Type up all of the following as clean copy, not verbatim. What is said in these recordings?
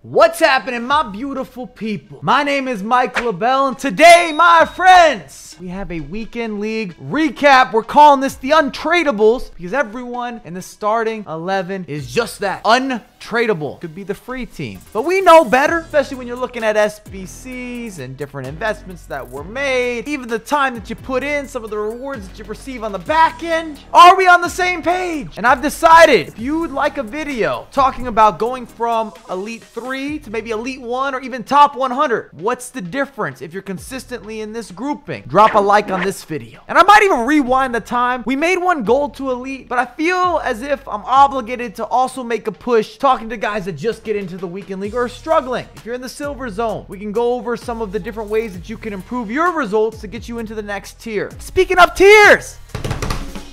What's happening, my beautiful people? My name is Mike LaBelle, and today, my friends, we have a weekend league recap. We're calling this the Untradables because everyone in the starting 11 is just that, untradeable. Could be the free team, but we know better, especially when you're looking at SBCs and different investments that were made, even the time that you put in, some of the rewards that you receive on the back end. Are we on the same page? And I've decided if you would like a video talking about going from Elite 3 to maybe Elite 1 or even top 100, what's the difference if you're consistently in this grouping? Drop a like on this video. And I might even rewind the time. We made one gold to Elite, but I feel as if I'm obligated to also make a push talking to guys that just get into the weekend league or are struggling. If you're in the silver zone, we can go over some of the different ways that you can improve your results to get you into the next tier. Speaking of tiers,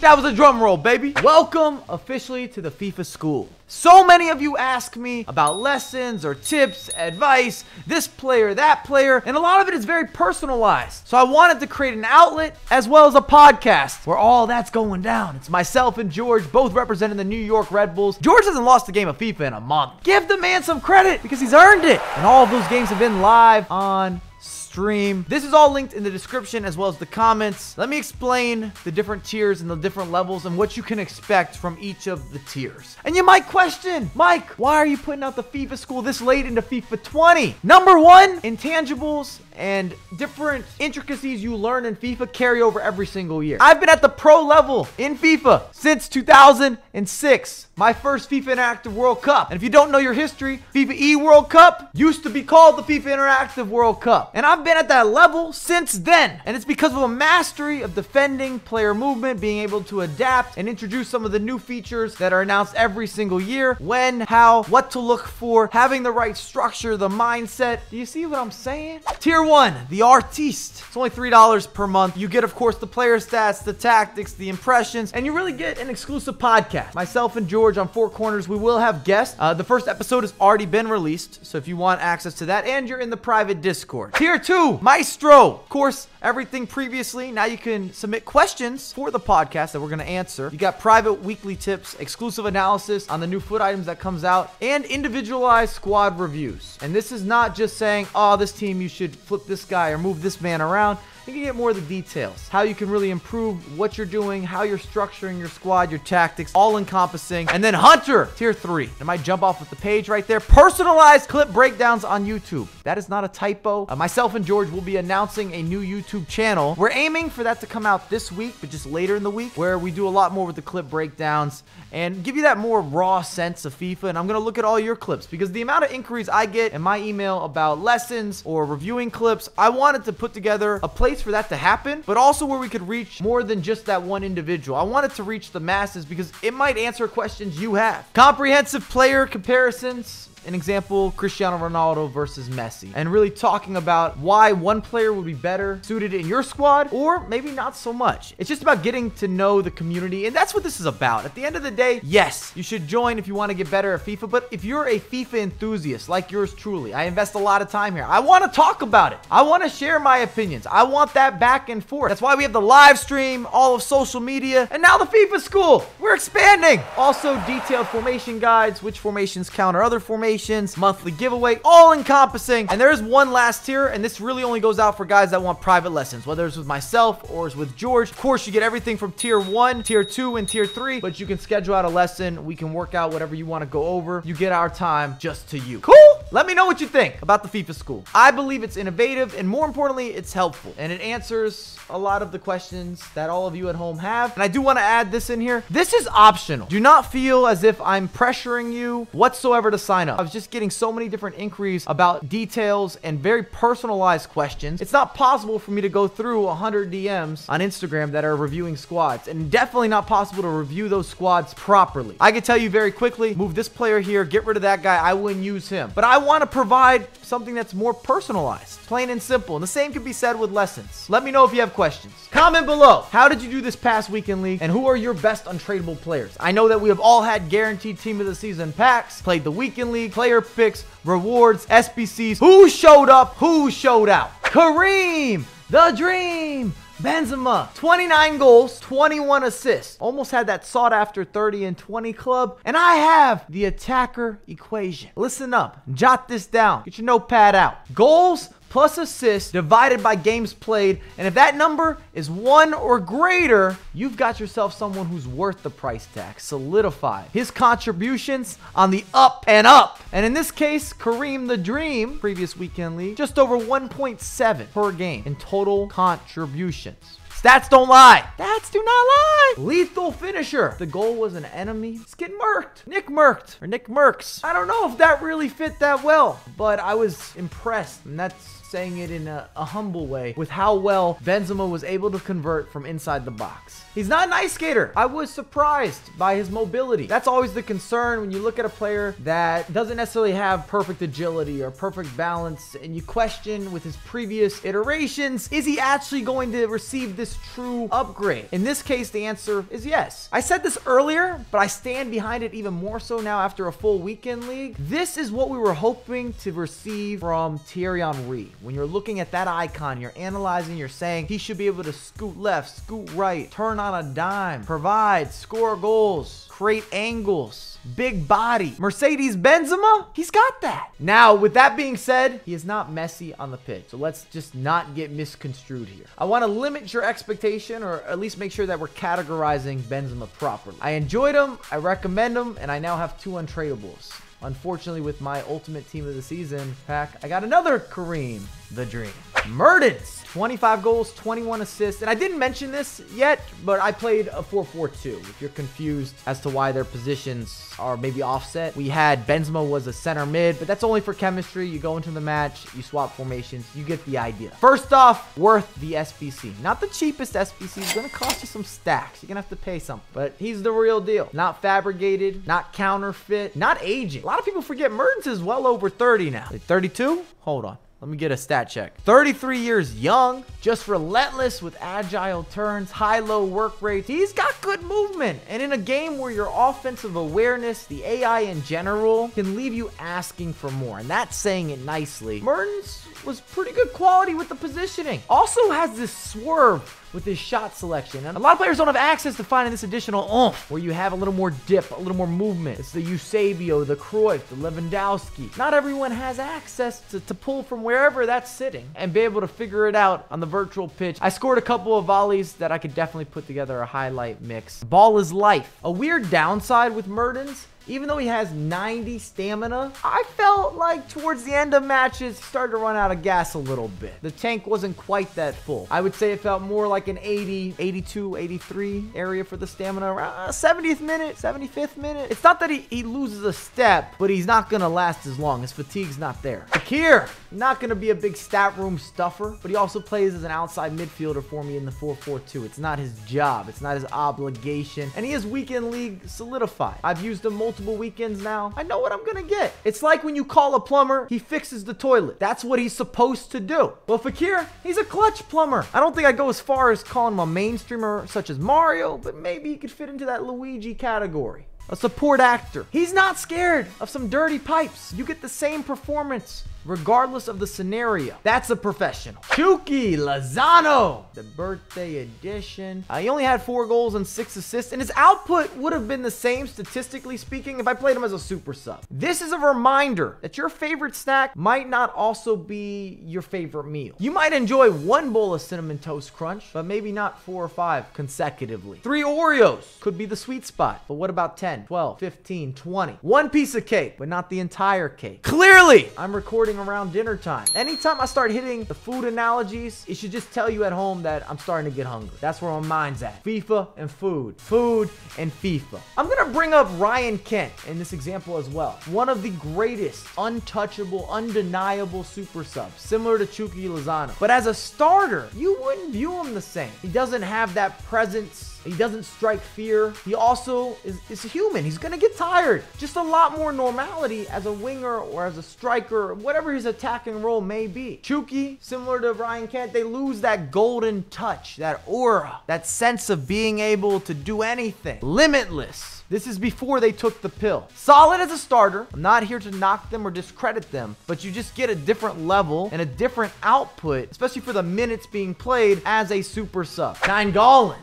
that was a drum roll, baby. Welcome officially to the FIFA school. So many of you ask me about lessons or tips, advice, this player, that player, and a lot of it is very personalized. So I wanted to create an outlet as well as a podcast where all that's going down. It's myself and George, both representing the New York Red Bulls. George hasn't lost a game of FIFA in a month. Give the man some credit because he's earned it. And all of those games have been live on stream. This is all linked in the description as well as the comments. Let me explain the different tiers and the different levels and what you can expect from each of the tiers. And you might question, Mike, why are you putting out the FIFA school this late into FIFA 20? Number one, intangibles and different intricacies you learn in FIFA carry over every single year. I've been at the pro level in FIFA since 2006, my first FIFA Interactive World Cup. And if you don't know your history, FIFA E World Cup used to be called the FIFA Interactive World Cup. And I've been at that level since then. And it's because of a mastery of defending, player movement, being able to adapt and introduce some of the new features that are announced every single year. When, how, what to look for, having the right structure, the mindset. Do you see what I'm saying? Tier 1, the Artiste. It's only $3 per month. You get, of course, the player stats, the tactics, the impressions, and you really get an exclusive podcast. Myself and George on Four Corners, we will have guests. The first episode has already been released, so if you want access to that, and you're in the private Discord. Tier 2, Maestro. Of course, everything previously. Now you can submit questions for the podcast that we're going to answer. You got private weekly tips, exclusive analysis on the new FUT items that comes out, and individualized squad reviews. And this is not just saying, oh, this team, you should flip this guy or move this man around. You can get more of the details, how you can really improve what you're doing, how you're structuring your squad, your tactics, all encompassing. And then Hunter, tier 3. It might jump off with the page right there. Personalized clip breakdowns on YouTube. That is not a typo. Myself and George will be announcing a new YouTube channel. We're aiming for that to come out this week, but just later in the week, where we do a lot more with the clip breakdowns and give you that more raw sense of FIFA. And I'm going to look at all your clips because the amount of inquiries I get in my email about lessons or reviewing clips, I wanted to put together a place for that to happen, but also where we could reach more than just that one individual. I wanted to reach the masses because it might answer questions you have. Comprehensive player comparisons. An example, Cristiano Ronaldo versus Messi, and really talking about why one player would be better suited in your squad or maybe not so much. It's just about getting to know the community, and that's what this is about. At the end of the day, yes, you should join if you want to get better at FIFA, but if you're a FIFA enthusiast like yours truly, I invest a lot of time here. I want to talk about it. I want to share my opinions. I want that back and forth. That's why we have the live stream, all of social media, and now the FIFA school. We're expanding. Also, detailed formation guides, which formations counter other formations, monthly giveaway, all encompassing. And there's one last tier, and this really only goes out for guys that want private lessons, whether it's with myself or it's with George. Of course, you get everything from tier 1, tier 2, and tier 3, but you can schedule out a lesson. We can work out whatever you want to go over. You get our time just to you. Cool? Let me know what you think about the FIFA school. I believe it's innovative, and more importantly, it's helpful, and it answers a lot of the questions that all of you at home have. And I do want to add this in here. This is optional. Do not feel as if I'm pressuring you whatsoever to sign up. I was just getting so many different inquiries about details and very personalized questions. It's not possible for me to go through 100 DMs on Instagram that are reviewing squads, and definitely not possible to review those squads properly. I can tell you very quickly, move this player here, get rid of that guy, I wouldn't use him. But I want to provide something that's more personalized, plain and simple. And the same can be said with lessons. Let me know if you have questions. Comment below. How did you do this past weekend league? And who are your best untradeable players? I know that we have all had guaranteed team of the season packs, played the weekend league, player picks, rewards, SBCs. Who showed up? Who showed out? Kareem, the dream, Benzema, 29 goals, 21 assists. Almost had that sought-after 30 and 20 club. And I have the attacker equation. Listen up. Jot this down. Get your notepad out. Goals plus assists divided by games played. And if that number is 1 or greater, you've got yourself someone who's worth the price tag. Solidified. His contributions on the up and up. And in this case, Kareem the Dream, previous weekend league, just over 1.7 per game in total contributions. Stats don't lie. Stats do not lie. Lethal finisher. The goal was an enemy. Let's get murked. Nick Merks. I don't know if that really fit that well, but I was impressed. And that's saying it in a humble way with how well Benzema was able to convert from inside the box. He's not an ice skater. I was surprised by his mobility. That's always the concern when you look at a player that doesn't necessarily have perfect agility or perfect balance, and you question with his previous iterations, is he actually going to receive this true upgrade? In this case, the answer is yes. I said this earlier, but I stand behind it even more so now after a full weekend league. This is what we were hoping to receive from Thierry Henry. When you're looking at that icon, you're analyzing, you're saying he should be able to scoot left, scoot right, turn on a dime, provide, score goals, create angles, big body. Mercedes Benzema, he's got that. Now, with that being said, he is not Messi on the pitch. So let's just not get misconstrued here. I want to limit your expectation, or at least make sure that we're categorizing Benzema properly. I enjoyed him, I recommend him, and I now have 2 untradables. Unfortunately, with my ultimate team of the season pack, I got another Kareem the Dream. Mertens, 25 goals, 21 assists. And I didn't mention this yet, but I played a 4-4-2. If you're confused as to why their positions are maybe offset, we had Benzema was a center mid, but that's only for chemistry. You go into the match, you swap formations, you get the idea. First off, worth the SBC. Not the cheapest SBC. It's going to cost you some stacks. You're going to have to pay something, but he's the real deal. Not fabricated, not counterfeit, not aging. A lot of people forget Mertens is well over 30 now. 32? Hold on. Let me get a stat check. 33 years young, just relentless with agile turns, high-low work rates. He's got good movement. And in a game where your offensive awareness, the AI in general, can leave you asking for more. And that's saying it nicely. Mertens was pretty good quality with the positioning. Also has this swerve with his shot selection. And a lot of players don't have access to finding this additional oomph, where you have a little more dip, a little more movement. It's the Eusebio, the Cruyff, the Lewandowski. Not everyone has access to pull from wherever that's sitting and be able to figure it out on the virtual pitch. I scored a couple of volleys that I could definitely put together a highlight mix. Ball is life. A weird downside with Mertens, even though he has 90 stamina, I felt like towards the end of matches, he started to run out of gas a little bit. The tank wasn't quite that full. I would say it felt more like an 80, 82, 83 area for the stamina. Around 70th minute, 75th minute. It's not that he loses a step, but he's not going to last as long. His fatigue's not there. Fakir, not going to be a big stat room stuffer, but he also plays as an outside midfielder for me in the 4-4-2. It's not his job. It's not his obligation. And he is weekend league solidified. I've used him multiple weekends now. I know what I'm gonna get. It's like when you call a plumber, he fixes the toilet. That's what he's supposed to do. Well, Fakir, he's a clutch plumber. I don't think I'd go as far as calling him a mainstreamer such as Mario, but maybe he could fit into that Luigi category. A support actor. He's not scared of some dirty pipes. You get the same performance regardless of the scenario. That's a professional. Chucky Lozano, the birthday edition. He only had 4 goals and 6 assists, and his output would have been the same, statistically speaking, if I played him as a super sub. This is a reminder that your favorite snack might not also be your favorite meal. You might enjoy 1 bowl of Cinnamon Toast Crunch, but maybe not 4 or 5 consecutively. 3 Oreos could be the sweet spot, but what about 10, 12, 15, 20? 1 piece of cake, but not the entire cake. Clearly, I'm recording around dinner time. Anytime I start hitting the food analogies, it should just tell you at home that I'm starting to get hungry. That's where my mind's at. FIFA and food. Food and FIFA. I'm gonna bring up Ryan Kent in this example as well. One of the greatest, untouchable, undeniable super subs, similar to Chucky Lozano. But as a starter, you wouldn't view him the same. He doesn't have that presence He doesn't strike fear. He also is human. He's going to get tired. Just a lot more normality as a winger or as a striker, whatever his attacking role may be. Chucky, similar to Ryan Kent, they lose that golden touch, that aura, that sense of being able to do anything. Limitless. This is before they took the pill. Solid as a starter. I'm not here to knock them or discredit them, but you just get a different level and a different output, especially for the minutes being played as a super sub. Nainggolan.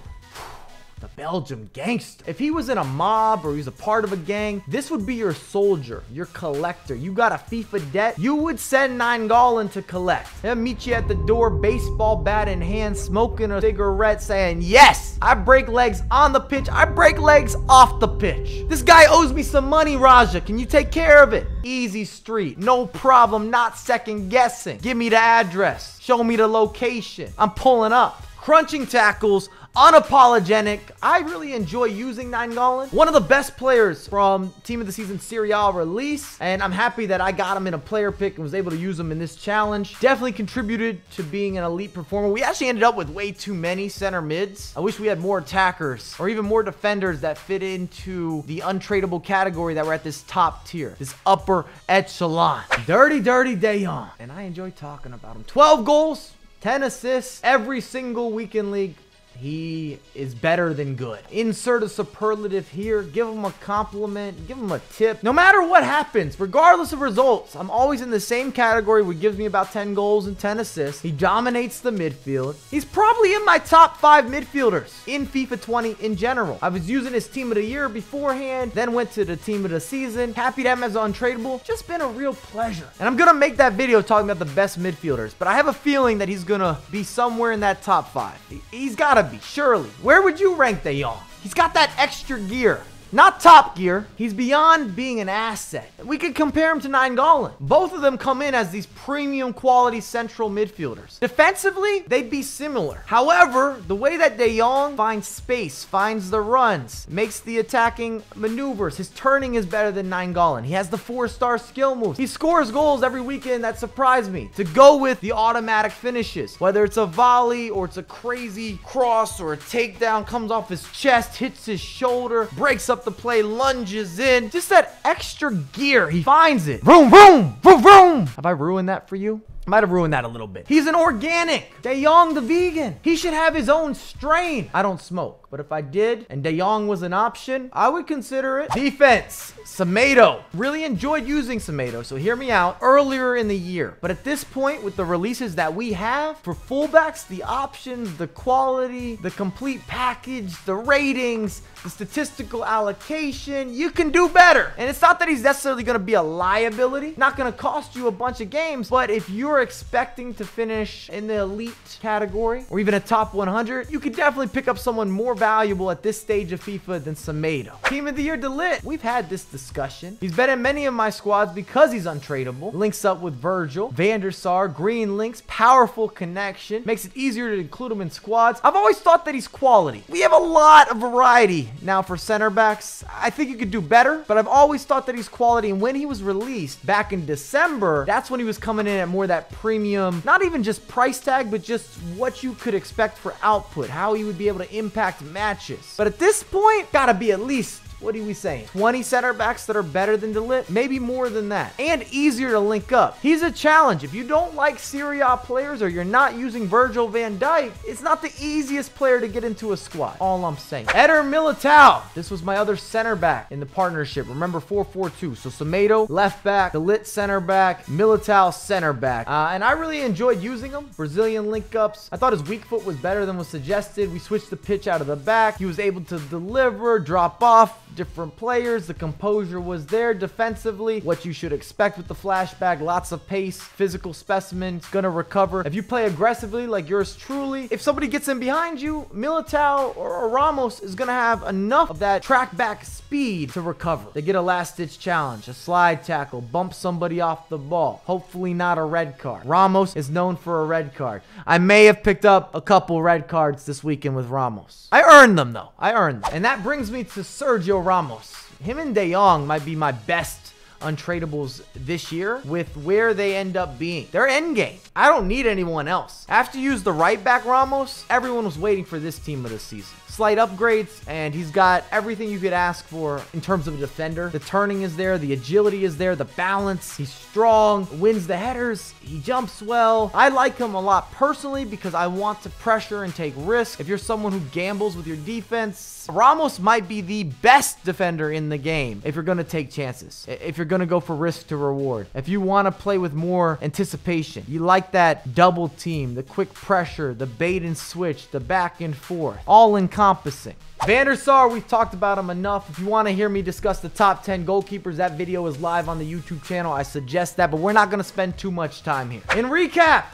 The Belgium gangster. If he was in a mob or he was a part of a gang, this would be your soldier, your collector. You got a FIFA debt, you would send Nainggolan to collect. He'll meet you at the door, baseball bat in hand, smoking a cigarette, saying, yes, I break legs on the pitch, I break legs off the pitch. This guy owes me some money, Raja. Can you take care of it? Easy street, no problem, not second guessing. Give me the address, show me the location. I'm pulling up. Crunching tackles, unapologetic. I really enjoy using Nainggolan. One of the best players from Team of the Season Serie A release, and I'm happy that I got him in a player pick and was able to use him in this challenge. Definitely contributed to being an elite performer. We actually ended up with way too many center mids. I wish we had more attackers or even more defenders that fit into the untradeable category that were at this top tier, this upper echelon. Dirty De Jong, and I enjoy talking about him. 12 goals, 10 assists every single weekend league. He is better than good. Insert a superlative here. Give him a compliment. Give him a tip. No matter what happens, regardless of results, I'm always in the same category where he gives me about 10 goals and 10 assists. He dominates the midfield. He's probably in my top 5 midfielders in FIFA 20 in general. I was using his team of the year beforehand, then went to the team of the season. Happy to have him as untradeable. Just been a real pleasure. And I'm going to make that video talking about the best midfielders, but I have a feeling that he's going to be somewhere in that top 5. He's got to be, surely. Where would you rank De Jong? He's got that extra gear. Not top gear. He's beyond being an asset. We could compare him to Nainggolan. Both of them come in as these premium quality central midfielders. Defensively, they'd be similar. However, the way that De Jong finds space, finds the runs, makes the attacking maneuvers, his turning is better than Nainggolan. He has the 4-star skill moves. He scores goals every weekend that surprise me. To go with the automatic finishes, whether it's a volley or it's a crazy cross or a takedown, comes off his chest, hits his shoulder, breaks up the play, lunges in. Just that extra gear. He finds it. Vroom, vroom, vroom, vroom. Have I ruined that for you? I might have ruined that a little bit. He's an organic. De Jong the vegan. He should have his own strain. I don't smoke, but if I did and De Jong was an option, I would consider it. Defense. Semedo. Really enjoyed using Semedo, so hear me out, earlier in the year. But at this point, with the releases that we have, for fullbacks, the options, the quality, the complete package, the ratings, the statistical allocation, you can do better. And it's not that he's necessarily going to be a liability, not going to cost you a bunch of games, but if you're expecting to finish in the elite category or even a top 100, you could definitely pick up someone more valuable at this stage of FIFA than Semedo. Team of the year, De Ligt. We've had this discussion. He's been in many of my squads because he's untradeable. Links up with Virgil, Van der Sar, green links, powerful connection, makes it easier to include him in squads. I've always thought that he's quality. We have a lot of variety now for center backs. I think you could do better, but I've always thought that he's quality. And when he was released back in December, that's when he was coming in at more that premium, not even just price tag, but just what you could expect for output, how he would be able to impact matches. But at this point, gotta be at least, what are we saying, 20 center backs that are better than De Ligt? Maybe more than that. And easier to link up. He's a challenge. If you don't like Serie A players or you're not using Virgil van Dijk, it's not the easiest player to get into a squad. All I'm saying. Eder Militao. This was my other center back in the partnership. Remember 4-4-2. So Semedo, left back, De Ligt center back, Militao center back. And I really enjoyed using him. Brazilian link ups. I thought his weak foot was better than was suggested. We switched the pitch out of the back. He was able to deliver, drop off, different players. The composure was there defensively. What you should expect with the flashback. Lots of pace. Physical specimen. It's going to recover. If you play aggressively like yours truly, if somebody gets in behind you, Militao or Ramos is going to have enough of that track back speed to recover. They get a last-ditch challenge, a slide tackle, bump somebody off the ball. Hopefully not a red card. Ramos is known for a red card. I may have picked up a couple red cards this weekend with Ramos. I earned them, though. I earned them. And that brings me to Sergio Ramos. Him and De Jong might be my best untradeables this year with where they end up being. They're endgame. I don't need anyone else. After you use the right back Ramos, everyone was waiting for this team of the season. slight upgrades, and he's got everything you could ask for in terms of a defender. The turning is there, the agility is there, the balance. He's strong, wins the headers, he jumps well. I like him a lot personally because I want to pressure and take risks. If you're someone who gambles with your defense, Ramos might be the best defender in the game if you're going to take chances, if you're going to go for risk to reward, if you want to play with more anticipation. You like that double team, the quick pressure, the bait and switch, the back and forth, all encompassing. Van der Sar, we've talked about him enough. If you want to hear me discuss the top 10 goalkeepers, that video is live on the YouTube channel. I suggest that, but we're not going to spend too much time here. In recap,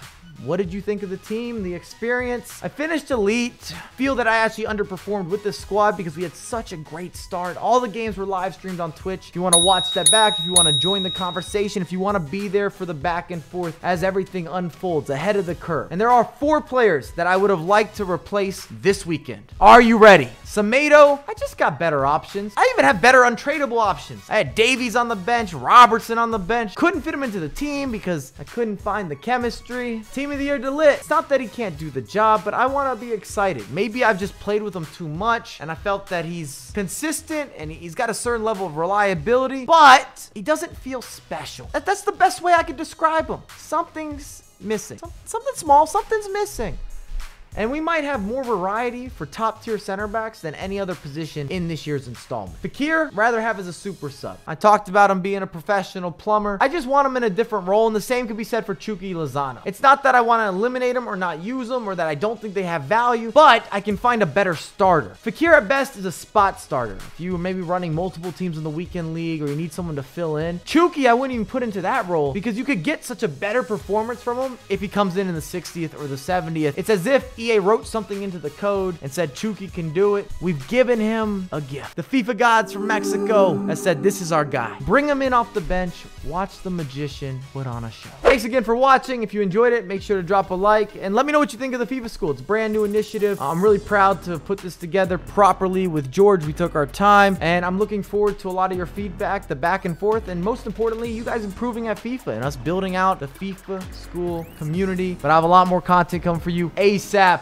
what did you think of the team, the experience? I finished elite. Feel that I actually underperformed with this squad because we had such a great start. All the games were live streamed on Twitch. If you want to watch that back, if you want to join the conversation, if you want to be there for the back and forth as everything unfolds ahead of the curve. And there are 4 players that I would have liked to replace this weekend. Are you ready? Semedo, I just got better options. I even have better untradeable options. I had Davies on the bench, Robertson on the bench. Couldn't fit him into the team because I couldn't find the chemistry. Team of the year, DeLit. It's not that he can't do the job, but I want to be excited. Maybe I've just played with him too much, and I felt that he's consistent, and he's got a certain level of reliability, but he doesn't feel special. That's the best way I could describe him. Something's missing. Something small, something's missing. And we might have more variety for top tier center backs than any other position in this year's installment. Fekir, rather have as a super sub. I talked about him being a professional plumber. I just want him in a different role, and the same could be said for Chucky Lozano. It's not that I want to eliminate him or not use them or that I don't think they have value, but I can find a better starter. Fekir at best is a spot starter. If you were maybe running multiple teams in the weekend league or you need someone to fill in, Chucky I wouldn't even put into that role because you could get such a better performance from him if he comes in the 60th or the 70th. It's as if EA wrote something into the code and said Chucky can do it. We've given him a gift. The FIFA gods from Mexico has said this is our guy. Bring him in off the bench. Watch the magician put on a show. Thanks again for watching. If you enjoyed it, make sure to drop a like and let me know what you think of the FIFA School. It's a brand new initiative. I'm really proud to put this together properly with George. We took our time and I'm looking forward to a lot of your feedback, the back and forth, and most importantly, you guys improving at FIFA and us building out the FIFA School community. But I have a lot more content coming for you ASAP.